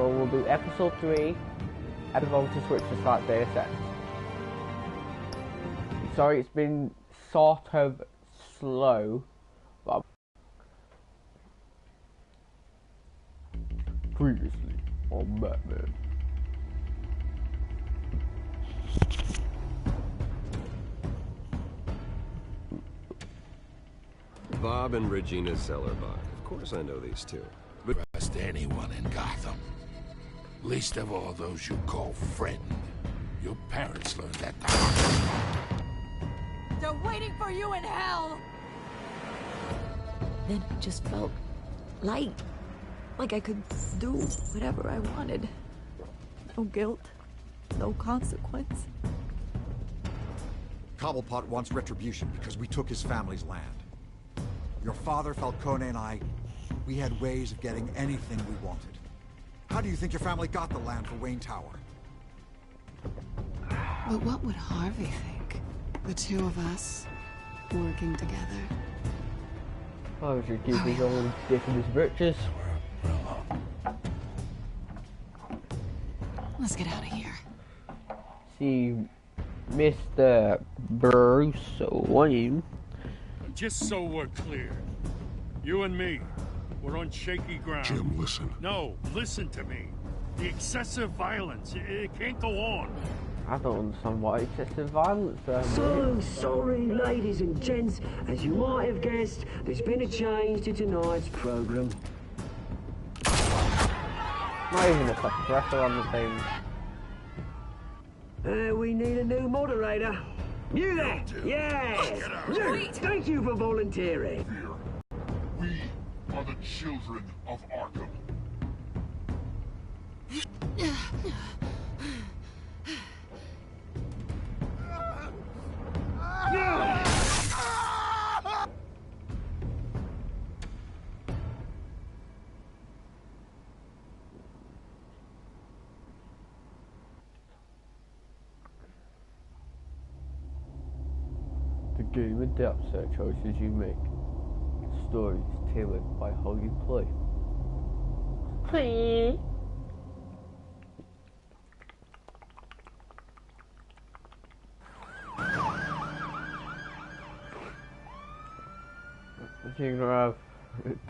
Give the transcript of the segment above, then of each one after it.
So we'll do episode 3, and I'm going to switch to start Deus Ex. Sorry, it's been sort of slow, but previously on Batman. Bob and Regina Zellerbach. Of course I know these two. But trust anyone in Gotham. Least of all those you call friend. Your parents learned that the hard way. They're waiting for you in hell! Then it just felt light. Like I could do whatever I wanted. No guilt. No consequence. Cobblepot wants retribution because we took his family's land. Your father, Falcone, and I, we had ways of getting anything we wanted. How do you think your family got the land for Wayne Tower? But what would Harvey think? The two of us, working together. I should keep his own dick in his britches. Let's get out of here. See, Mr. Bruce Wayne. Just so we're clear, you and me, we're on shaky ground. Jim, listen. No, listen to me. The excessive violence, it can't go on. I don't understand what excessive violence there. So sorry, ladies and gents. As you might have guessed, there's been a change to tonight's program. Not even a compressor on the thing. We need a new moderator. You there? Yes! Luke, thank you for volunteering. We are the children of Arkham. The game adapts the choices you make. The story is tailored by how you play. You're gonna have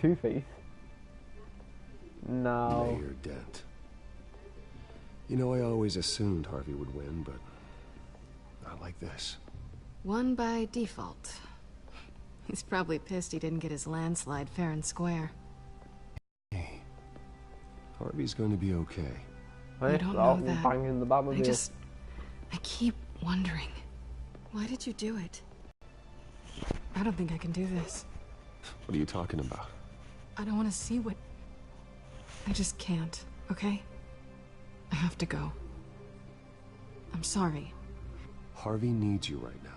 Two-Face. No. Mayor Dent. You know, I always assumed Harvey would win, but not like this. Won by default. He's probably pissed he didn't get his landslide fair and square. Hey, Harvey's going to be okay. I don't know that. Banging the Batmobile. I keep wondering. Why did you do it? I don't think I can do this. What are you talking about? I don't want to see what... I just can't, okay? I have to go. I'm sorry. Harvey needs you right now.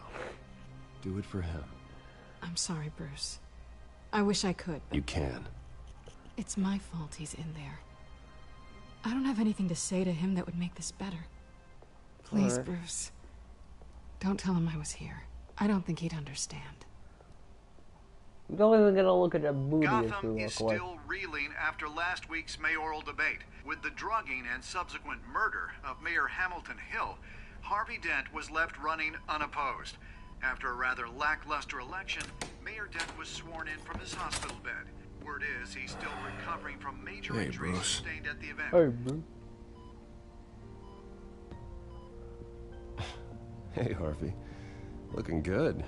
Do it for him. I'm sorry, Bruce. I wish I could, but... You can. It's my fault he's in there. I don't have anything to say to him that would make this better. Please, Bruce. Don't tell him I was here. I don't think he'd understand. I'm not even gonna look at a movie Gotham is still reeling after last week's mayoral debate. With the drugging and subsequent murder of Mayor Hamilton Hill, Harvey Dent was left running unopposed. After a rather lackluster election, Mayor Dent was sworn in from his hospital bed. Word is he's still recovering from major injuries sustained at the event. Hey, Bruce. Hey, Harvey. Looking good.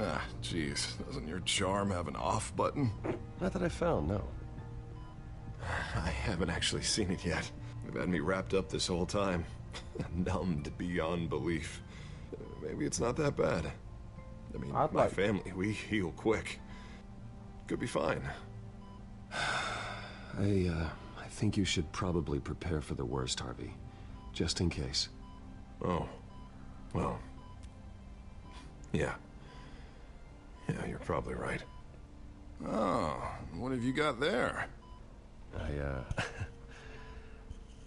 Ah, jeez. Doesn't your charm have an off button? Not that I found, no. I haven't actually seen it yet. They've had me wrapped up this whole time. Numbed beyond belief. Maybe it's not that bad. I mean, my family, we heal quick. Could be fine. I think you should probably prepare for the worst, Harvey. Just in case. Oh. Well. Yeah. Yeah, you're probably right. Oh, what have you got there?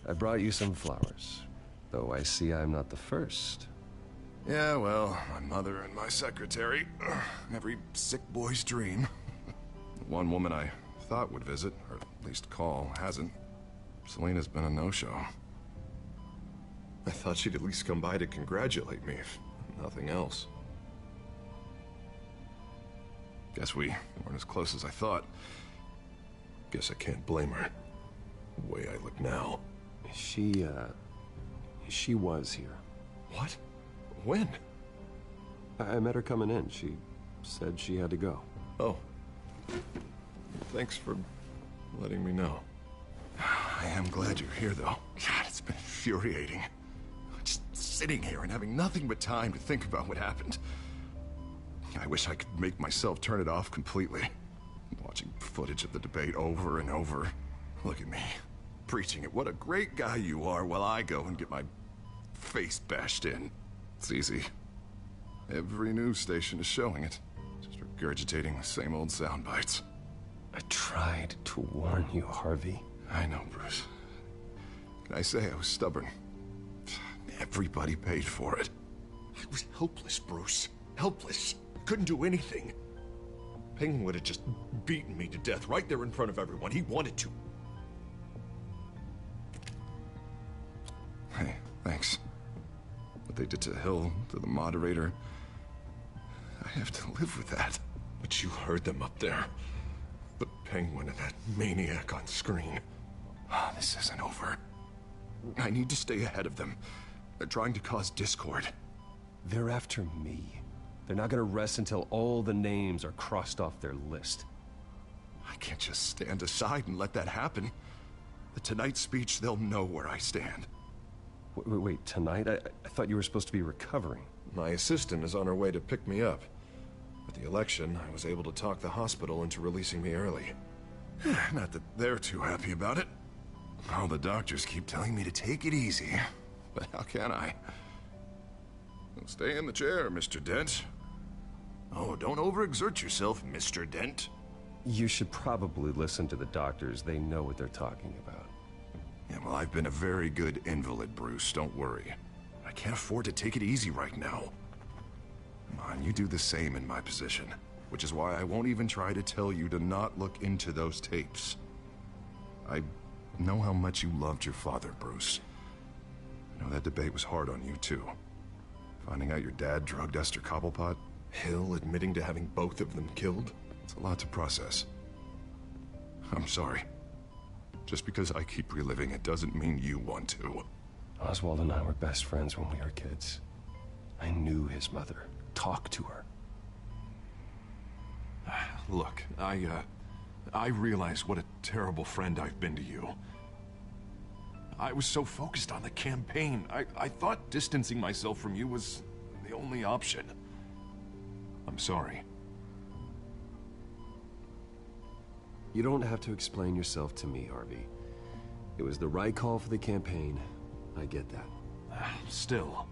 I brought you some flowers. Though I see I'm not the first. Yeah, well, my mother and my secretary. Every sick boy's dream. One woman I thought would visit, or at least call, hasn't. Selena's been a no-show. I thought she'd at least come by to congratulate me, if nothing else. Guess we weren't as close as I thought. Guess I can't blame her. The way I look now. She was here. What? When? I met her coming in. She said she had to go. Oh. Thanks for letting me know. I am glad you're here, though. God, it's been infuriating. Just sitting here and having nothing but time to think about what happened. I wish I could make myself turn it off completely. Watching footage of the debate over and over. Look at me, preaching it. What a great guy you are, while I go and get my face bashed in. It's easy. Every news station is showing it. Just regurgitating the same old sound bites. I tried to warn you, Harvey. I know, Bruce. Can I say I was stubborn? Everybody paid for it. I was helpless, Bruce. Helpless. Couldn't do anything. Penguin would have just beaten me to death right there in front of everyone. He wanted to. Hey, thanks. What they did to Hill, to the moderator, I have to live with that. But you heard them up there. The Penguin and that maniac on screen. This isn't over. I need to stay ahead of them. They're trying to cause discord. They're after me. They're not gonna rest until all the names are crossed off their list. I can't just stand aside and let that happen. The Tonight speech, they'll know where I stand. Wait, tonight? I thought you were supposed to be recovering. My assistant is on her way to pick me up. At the election, I was able to talk the hospital into releasing me early. Not that they're too happy about it. All the doctors keep telling me to take it easy. But how can I? Stay in the chair, Mr. Dent. Oh, don't overexert yourself, Mr. Dent. You should probably listen to the doctors. They know what they're talking about. Yeah, well, I've been a very good invalid, Bruce. Don't worry. I can't afford to take it easy right now. Come on, you do the same in my position. Which is why I won't even try to tell you to not look into those tapes. I know how much you loved your father, Bruce. I know that debate was hard on you, too. Finding out your dad drugged Esther Cobblepot, Hill admitting to having both of them killed, it's a lot to process. I'm sorry. Just because I keep reliving it doesn't mean you want to. Oswald and I were best friends when we were kids. I knew his mother. Talked to her. Look, I realize what a terrible friend I've been to you. I was so focused on the campaign. I thought distancing myself from you was the only option. I'm sorry. You don't have to explain yourself to me, Harvey. It was the right call for the campaign. I get that. Still,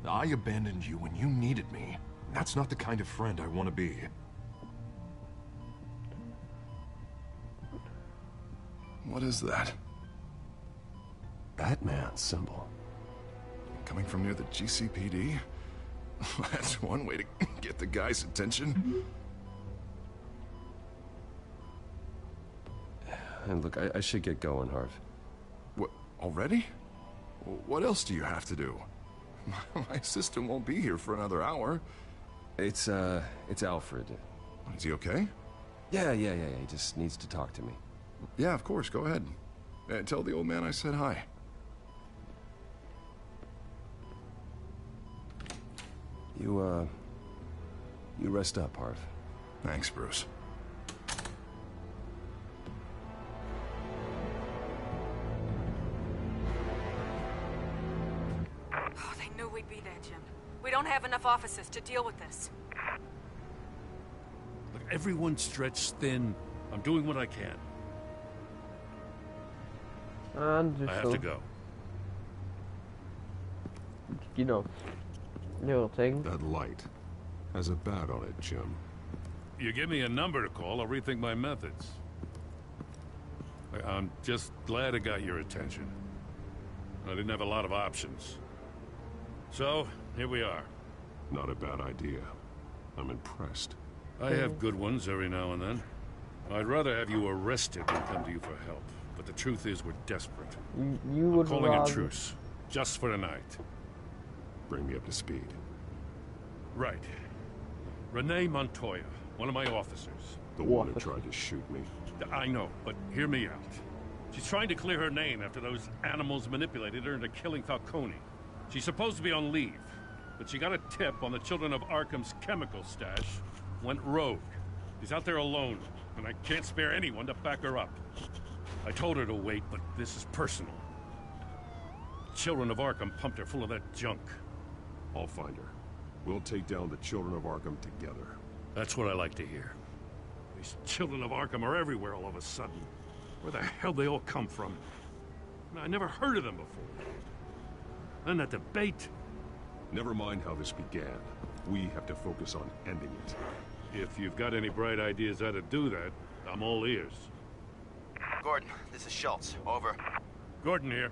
I abandoned you when you needed me. That's not the kind of friend I want to be. What is that? Batman symbol. Coming from near the GCPD? That's one way to get the guy's attention. And look, I should get going, Harv. What, already? What else do you have to do? My assistant won't be here for another hour. It's Alfred. Is he okay? Yeah, he just needs to talk to me. Yeah, of course, go ahead. Tell the old man I said hi. You rest up, Harv. Thanks, Bruce. Oh, they knew we'd be there, Jim. We don't have enough officers to deal with this. Look, everyone's stretched thin. I'm doing what I can. And I have to go. Little thing. That light has a bat on it, Jim. You give me a number to call, I'll rethink my methods. I'm just glad it got your attention. I didn't have a lot of options. So, here we are. Not a bad idea. I'm impressed. I have good ones every now and then. I'd rather have you arrested than come to you for help. but the truth is we're desperate. You would I'm calling a rather... truce, just for tonight. Bring me up to speed. Right. Renee Montoya, one of my officers. The one who tried to shoot me. I know, but hear me out. She's trying to clear her name after those animals manipulated her into killing Falcone. She's supposed to be on leave, but she got a tip on the Children of Arkham's chemical stash, went rogue. She's out there alone, and I can't spare anyone to back her up. I told her to wait, but this is personal. Children of Arkham pumped her full of that junk. I'll find her. We'll take down the Children of Arkham together. That's what I like to hear. These Children of Arkham are everywhere all of a sudden. Where the hell they all come from? I never heard of them before. And that debate. Never mind how this began. We have to focus on ending it. If you've got any bright ideas how to do that, I'm all ears. Gordon, this is Schultz. Over. Gordon here.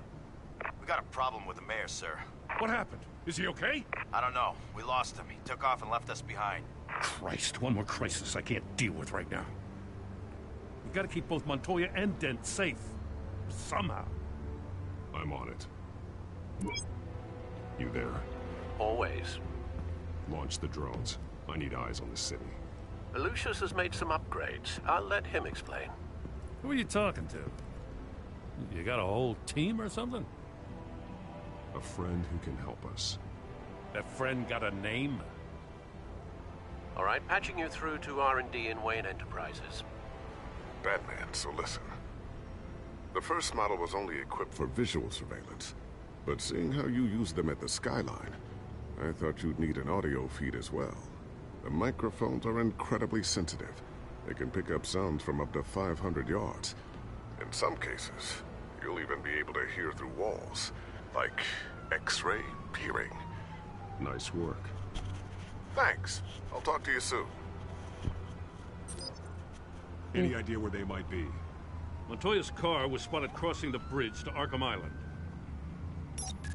We got a problem with the mayor, sir. What happened? Is he okay? I don't know. We lost him. He took off and left us behind. Christ, one more crisis I can't deal with right now. We've got to keep both Montoya and Dent safe. Somehow. I'm on it. You there? Always. Launch the drones. I need eyes on the city. Lucius has made some upgrades. I'll let him explain. Who are you talking to? You got a whole team or something? A friend who can help us. That friend got a name? All right, patching you through to R&D in Wayne Enterprises. Batman, so listen. The first model was only equipped for visual surveillance, but seeing how you use them at the Skyline, I thought you'd need an audio feed as well. The microphones are incredibly sensitive. They can pick up sounds from up to 500 yards. In some cases, you'll even be able to hear through walls, like X-ray peering. Nice work. Thanks. I'll talk to you soon. Any idea where they might be? Montoya's car was spotted crossing the bridge to Arkham Island.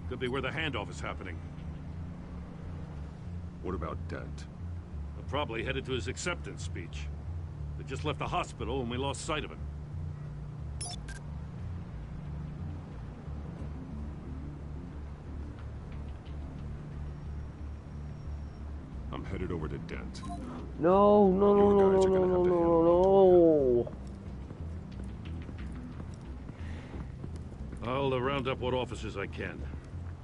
Could be where the handoff is happening. What about Dent? Probably headed to his acceptance speech. They just left the hospital and we lost sight of him. I'm headed over to Dent. No. I'll round up what officers I can.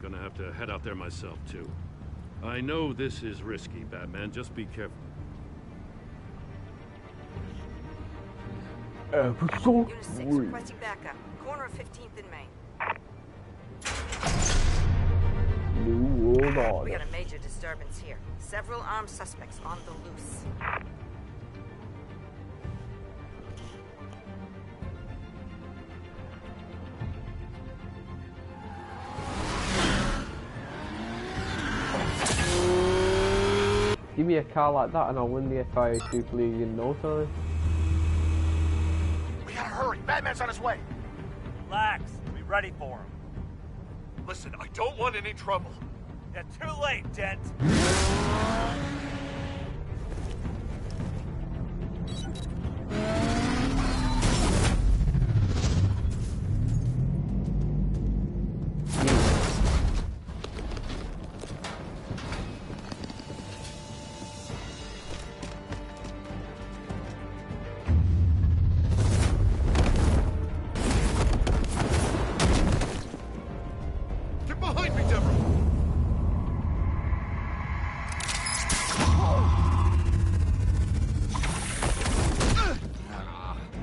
Gonna have to head out there myself, too. I know this is risky, Batman. Just be careful. Episode Unit 6 requesting backup. Corner of 15th and Main. New World Order. We got a major disturbance here. Several armed suspects on the loose. Give me a car like that and I'll win the FIA Super League in no time. We gotta hurry. Batman's on his way. Relax. Be ready for him. Listen, I don't want any trouble. Yeah, too late, Dent.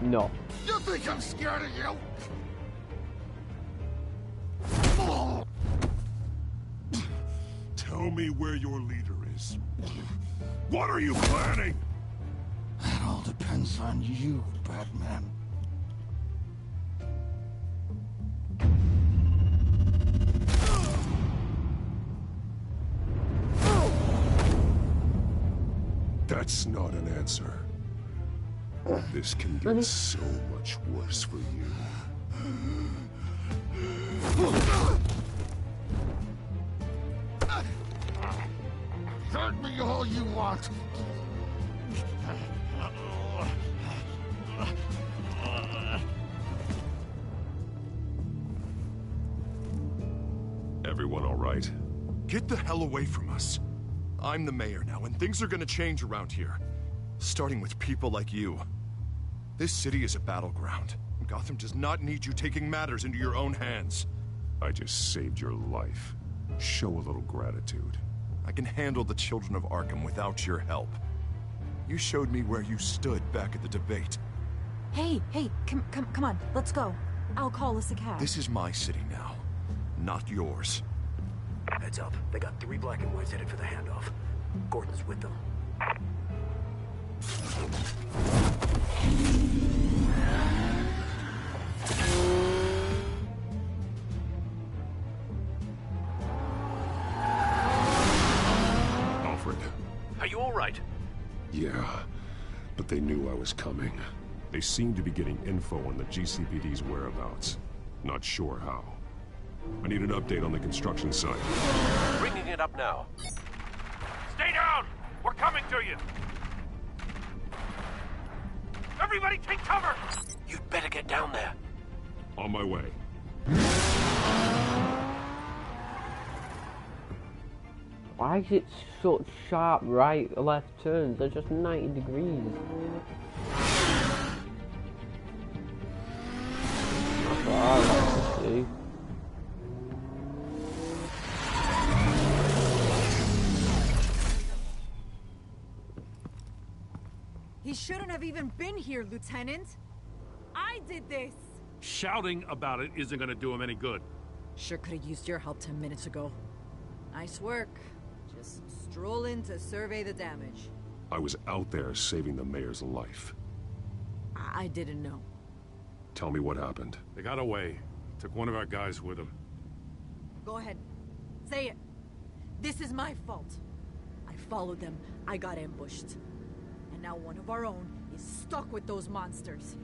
No. You think I'm scared of you? Tell me where your leader is. What are you planning? That all depends on you, Batman. That's not an answer. This can get so much worse for you. Hurt me all you want. Everyone all right? Get the hell away from us. I'm the mayor now, and things are gonna change around here. Starting with people like you. This city is a battleground. Gotham does not need you taking matters into your own hands. I just saved your life. Show a little gratitude. I can handle the children of Arkham without your help. You showed me where you stood back at the debate. Hey, come on, let's go. I'll call us a cab. This is my city now, not yours. Heads up, they got 3 black and whites headed for the handoff. Gordon's with them. Alfred. Are you all right? Yeah, but they knew I was coming. They seem to be getting info on the GCPD's whereabouts. Not sure how. I need an update on the construction site. Bringing it up now. Stay down! We're coming to you! Everybody take cover! You'd better get down there. On my way. Why is it such sharp right or left turns? They're just 90 degrees. That's what I like to see. He shouldn't have even been here, Lieutenant. I did this. Shouting about it isn't gonna do him any good. Sure could have used your help 10 minutes ago. Nice work. Just stroll in to survey the damage. I was out there saving the mayor's life. I didn't know. Tell me what happened. They got away. Took one of our guys with them. Go ahead. Say it. This is my fault. I followed them. I got ambushed. And now one of our own is stuck with those monsters.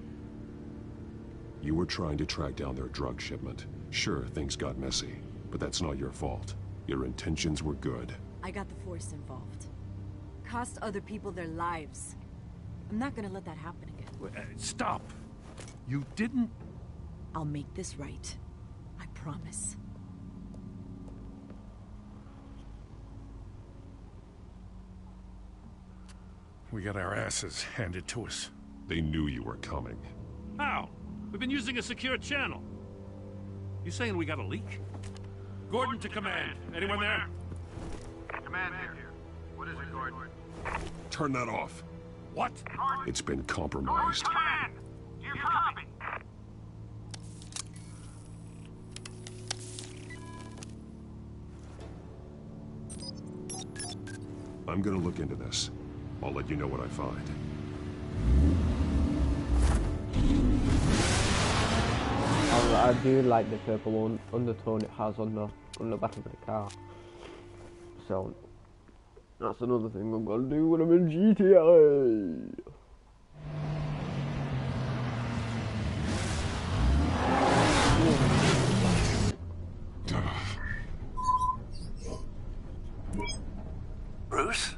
You were trying to track down their drug shipment. Sure, things got messy, but that's not your fault. Your intentions were good. I got the Force involved. Cost other people their lives. I'm not gonna let that happen again. Stop! You didn't... I'll make this right. I promise. We got our asses handed to us. They knew you were coming. How? We've been using a secure channel. You saying we got a leak? Gordon to command. Anyone there? Command here. What is it, Gordon? Turn that off. What? It's been compromised. Command! Do you copy? I'm gonna look into this. I'll let you know what I find. I do like the purple undertone it has on the back of the car. So that's another thing I'm gonna do when I'm in GTA. Bruce?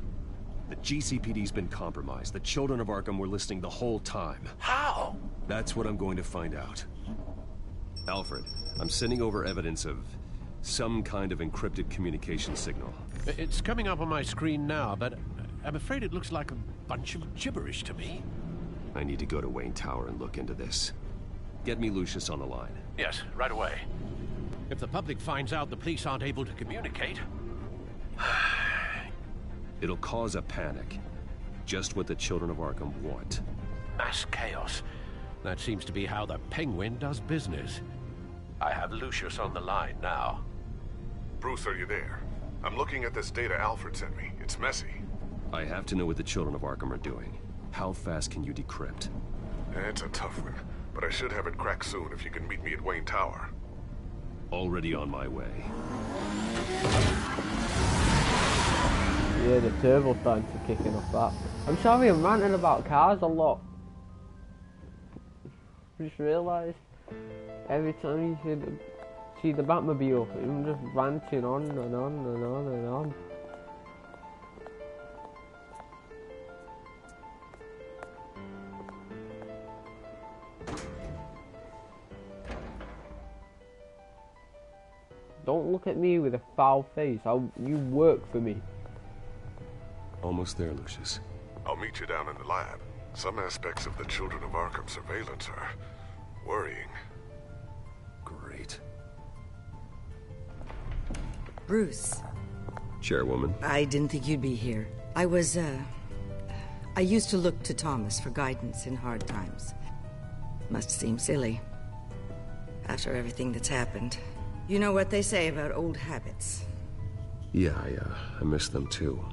The GCPD's been compromised. The children of Arkham were listening the whole time. How? That's what I'm going to find out. Alfred, I'm sending over evidence of some kind of encrypted communication signal. It's coming up on my screen now, but I'm afraid it looks like a bunch of gibberish to me. I need to go to Wayne Tower and look into this. Get me Lucius on the line. Yes, right away. If the public finds out the police aren't able to communicate... It'll cause a panic. Just what the children of Arkham want. Mass chaos. That seems to be how the Penguin does business. I have Lucius on the line now. Bruce, are you there? I'm looking at this data Alfred sent me. It's messy. I have to know what the children of Arkham are doing. How fast can you decrypt? It's a tough one, but I should have it cracked soon if you can meet me at Wayne Tower. Already on my way. Yeah, the turbo starting to kick in off that. I'm sorry I'm ranting about cars a lot. Just realised every time you see the Batmobile, I'm just ranting on and on and on and on. Don't look at me with a foul face. You work for me. Almost there, Lucius. I'll meet you down in the lab. Some aspects of the Children of Arkham surveillance are worrying. Great. Bruce. Chairwoman. I didn't think you'd be here. I used to look to Thomas for guidance in hard times. Must seem silly. After everything that's happened. You know what they say about old habits. Yeah, I miss them too.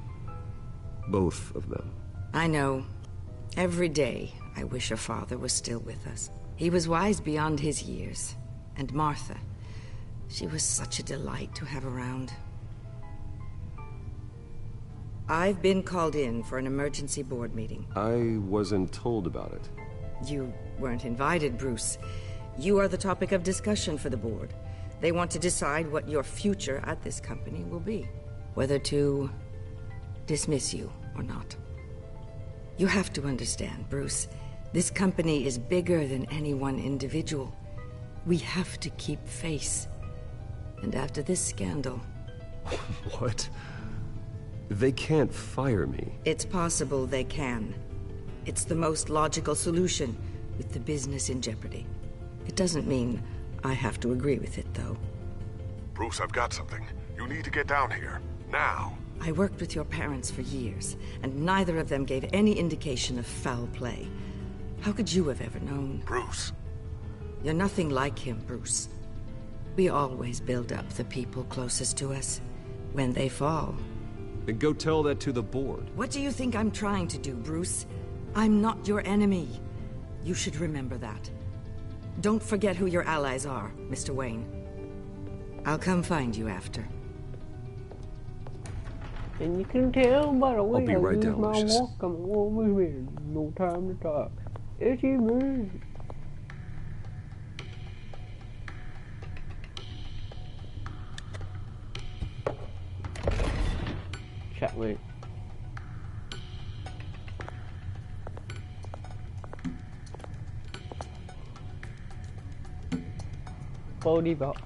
Both of them. I know. Every day, I wish her father was still with us. He was wise beyond his years. And Martha, she was such a delight to have around. I've been called in for an emergency board meeting. I wasn't told about it. You weren't invited, Bruce. You are the topic of discussion for the board. They want to decide what your future at this company will be. Whether to dismiss you or not. You have to understand, Bruce. This company is bigger than any one individual. We have to keep face. And after this scandal... What? They can't fire me. It's possible they can. It's the most logical solution, with the business in jeopardy. It doesn't mean I have to agree with it, though. Bruce, I've got something. You need to get down here. Now. I worked with your parents for years, and neither of them gave any indication of foul play. How could you have ever known? Bruce. You're nothing like him, Bruce. We always build up the people closest to us. When they fall... Then go tell that to the board. What do you think I'm trying to do, Bruce? I'm not your enemy. You should remember that. Don't forget who your allies are, Mr. Wayne. I'll come find you after. And you can tell by the way I'll be right down, my Lucius. walk, I'm always ready. No time to talk. It's easy. Checkmate. Body bot.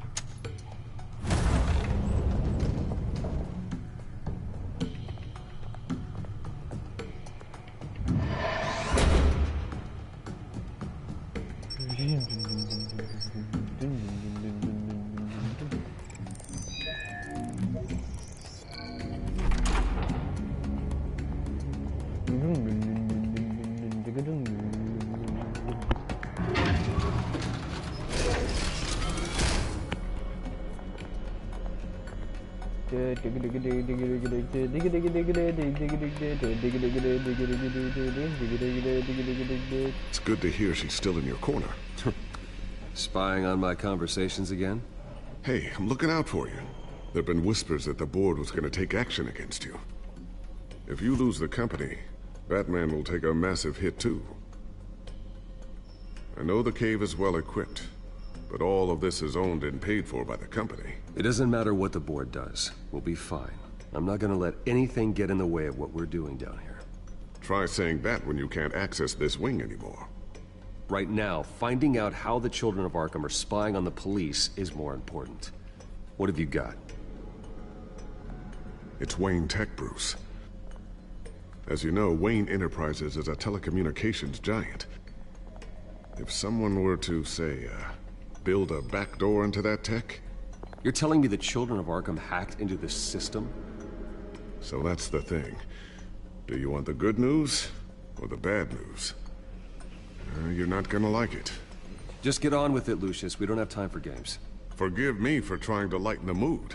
It's good to hear she's still in your corner. Spying on my conversations again? Hey, I'm looking out for you. There've been whispers that the board was going to take action against you. If you lose the company, Batman will take a massive hit too. I know the cave is well equipped, but all of this is owned and paid for by the company. It doesn't matter what the board does. We'll be fine. I'm not gonna let anything get in the way of what we're doing down here. Try saying that when you can't access this wing anymore. Right now, finding out how the Children of Arkham are spying on the police is more important. What have you got? It's Wayne Tech, Bruce. As you know, Wayne Enterprises is a telecommunications giant. If someone were to, say, build a backdoor into that tech... You're telling me the Children of Arkham hacked into this system? So that's the thing. Do you want the good news or the bad news? You're not gonna like it. Just get on with it, Lucius. We don't have time for games. Forgive me for trying to lighten the mood.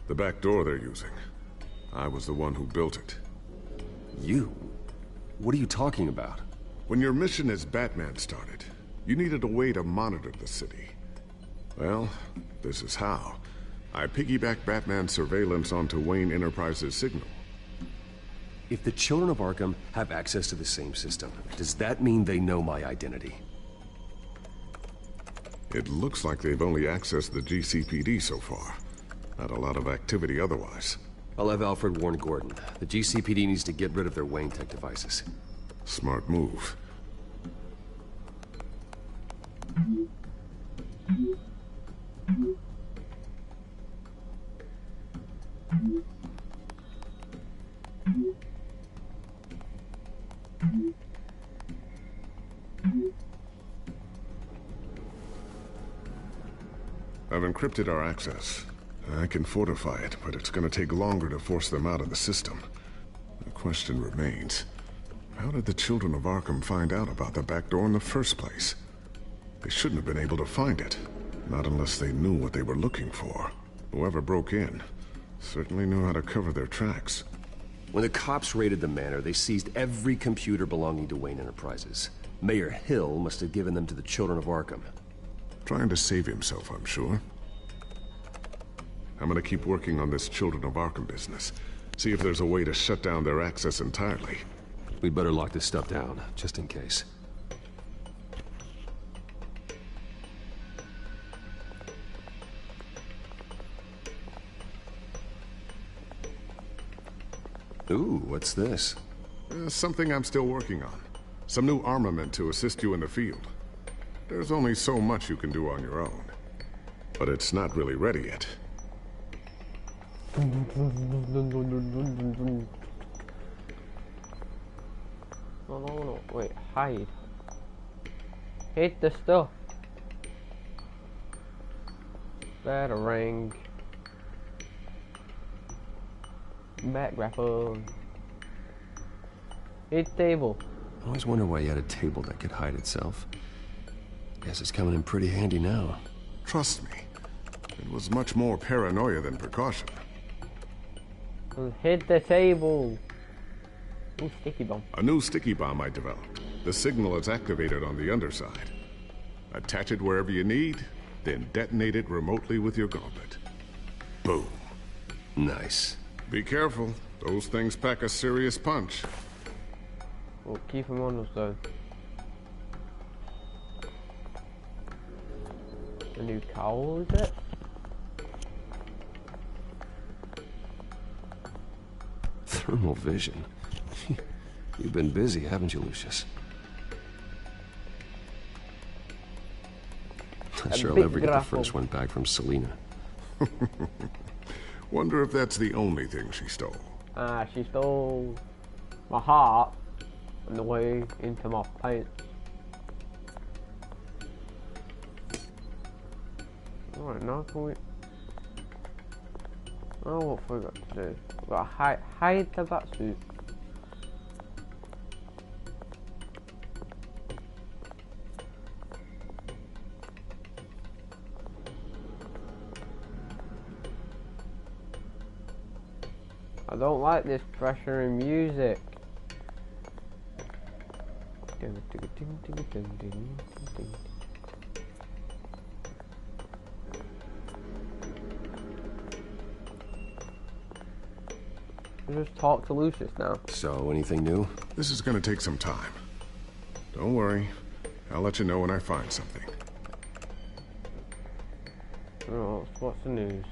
The back door they're using. I was the one who built it. You? What are you talking about? When your mission as Batman started, you needed a way to monitor the city. Well, this is how. I piggybacked Batman's surveillance onto Wayne Enterprises' signal. If the Children of Arkham have access to the same system, does that mean they know my identity? It looks like they've only accessed the GCPD so far. Not a lot of activity otherwise. I'll have Alfred warn Gordon. The GCPD needs to get rid of their Wayne Tech devices. Smart move. I've encrypted our access. I can fortify it, but it's gonna take longer to force them out of the system. The question remains, how did the children of Arkham find out about the back door in the first place? They shouldn't have been able to find it. Not unless they knew what they were looking for. Whoever broke in certainly knew how to cover their tracks. When the cops raided the manor, they seized every computer belonging to Wayne Enterprises. Mayor Hill must have given them to the children of Arkham. Trying to save himself, I'm sure. I'm gonna keep working on this Children of Arkham business. See if there's a way to shut down their access entirely. We'd better lock this stuff down, just in case. Ooh, what's this? Something I'm still working on. Some new armament to assist you in the field. There's only so much you can do on your own. But it's not really ready yet. No, wait, hide. Hit the stuff. Batarang. Back grapple. Hit table. I always wonder why you had a table that could hide itself. Guess it's coming in pretty handy now. Trust me, it was much more paranoia than precaution. Hit the table. Ooh, sticky bomb. A new sticky bomb I developed. The signal is activated on the underside. Attach it wherever you need, then detonate it remotely with your gauntlet. Boom. Nice. Be careful. Those things pack a serious punch. Well, keep them on us though. A new cowl, is it? Thermal vision. You've been busy, haven't you, Lucius? Not sure I'll ever get the first one back from Selina. Wonder if that's the only thing she stole. She stole my heart on the way into my pants. Alright, now can we... Oh, what have we got to do? We've got to hide the batsuit. I don't like this pressure in music. Just talk to Lucius now. So, anything new? This is gonna take some time. Don't worry. I'll let you know when I find something. Oh, what's the news?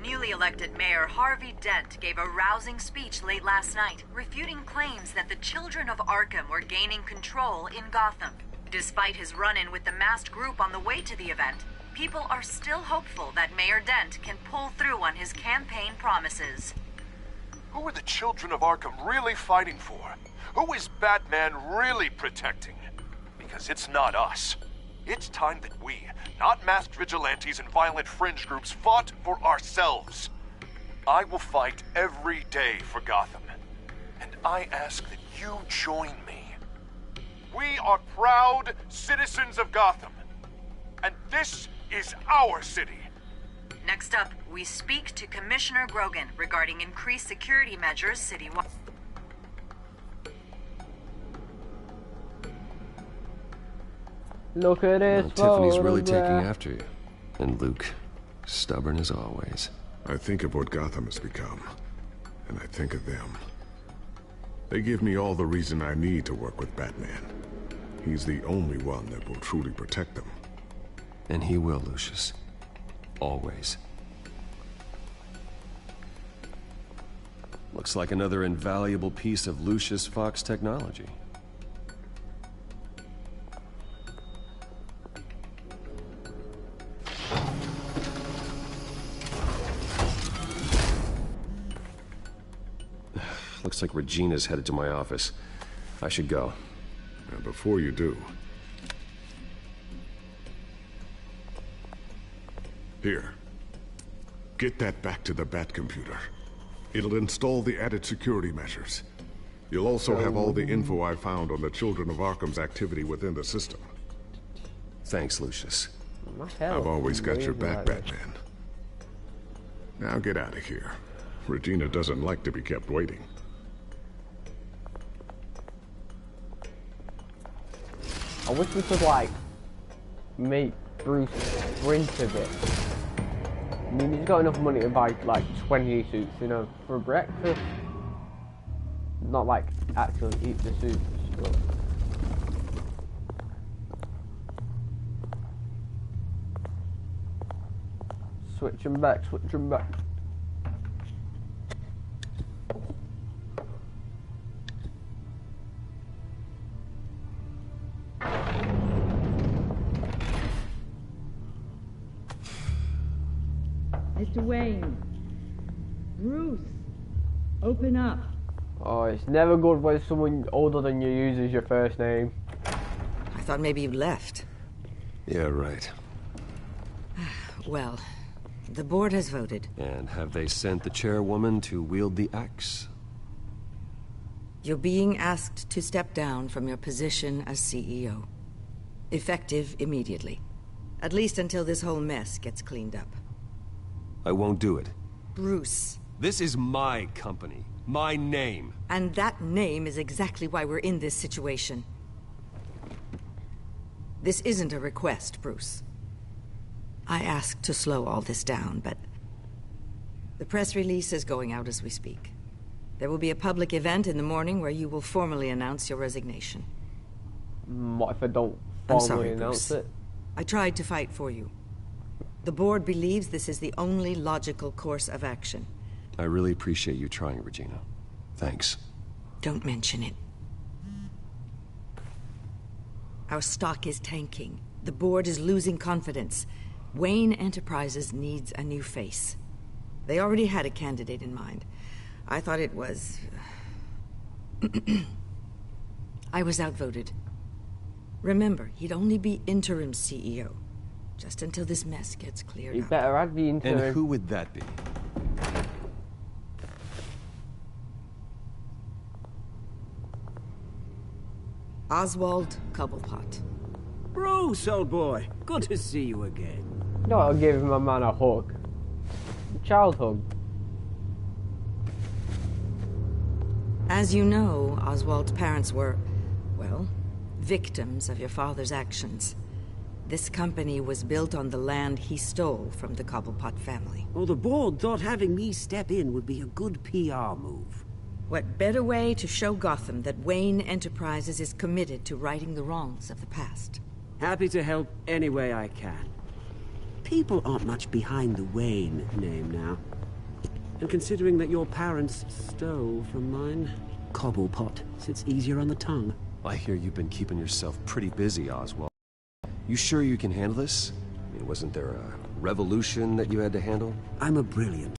Newly elected Mayor Harvey Dent gave a rousing speech late last night, refuting claims that the children of Arkham were gaining control in Gotham. Despite his run-in with the masked group on the way to the event, people are still hopeful that Mayor Dent can pull through on his campaign promises. Who are the children of Arkham really fighting for? Who is Batman really protecting? Because it's not us. It's time that we, not masked vigilantes and violent fringe groups, fought for ourselves. I will fight every day for Gotham. And I ask that you join me. We are proud citizens of Gotham. And this is our city. Next up, we speak to Commissioner Grogan regarding increased security measures citywide. Look at this. Tiffany's really taking after you. And Luke, stubborn as always. I think of what Gotham has become, and I think of them. They give me all the reason I need to work with Batman. He's the only one that will truly protect them. And he will, Lucius. Always. Looks like another invaluable piece of Lucius Fox technology. Looks like Regina's headed to my office. I should go. And before you do, Here. Get that back to the Bat computer. It'll install the added security measures. You'll also have all the info I found on the Children of Arkham's activity within the system. Thanks, Lucius. I've always got your back, Batman. Now get out of here. Regina doesn't like to be kept waiting. I wish we could, like, make Bruce sprint a bit. I mean, he's got enough money to buy, like, 20 suits, you know, for breakfast. Not, like, actually eat the suits, but... Switch him back, switch him back. Mr. Wayne. Bruce. Open up. Oh, it's never good when someone older than you uses your first name. I thought maybe you left. Yeah, right. Well, the board has voted. And have they sent the chairwoman to wield the axe? You're being asked to step down from your position as CEO. Effective immediately. At least until this whole mess gets cleaned up. I won't do it. Bruce. This is my company. My name. And that name is exactly why we're in this situation. This isn't a request, Bruce. I asked to slow all this down, but... the press release is going out as we speak. There will be a public event in the morning where you will formally announce your resignation. What if I don't formally announce it? I tried to fight for you. The board believes this is the only logical course of action. I really appreciate you trying, Regina. Thanks. Don't mention it. Our stock is tanking. The board is losing confidence. Wayne Enterprises needs a new face. They already had a candidate in mind. I thought it was... I was outvoted. Remember, he'd only be interim CEO. Just until this mess gets cleared up. You better add the interim. And who would that be? Oswald Cobblepot. Bruce, old boy. Good to see you again. No, I'll give my man a hug. A child hug. As you know, Oswald's parents were, well, victims of your father's actions. This company was built on the land he stole from the Cobblepot family. Well, the board thought having me step in would be a good PR move. What better way to show Gotham that Wayne Enterprises is committed to righting the wrongs of the past? Happy to help any way I can. People aren't much behind the Wayne name now. And considering that your parents stole from mine, Cobblepot sits easier on the tongue. I hear you've been keeping yourself pretty busy, Oswald. You sure you can handle this? I mean, wasn't there a revolution that you had to handle? I'm a brilliant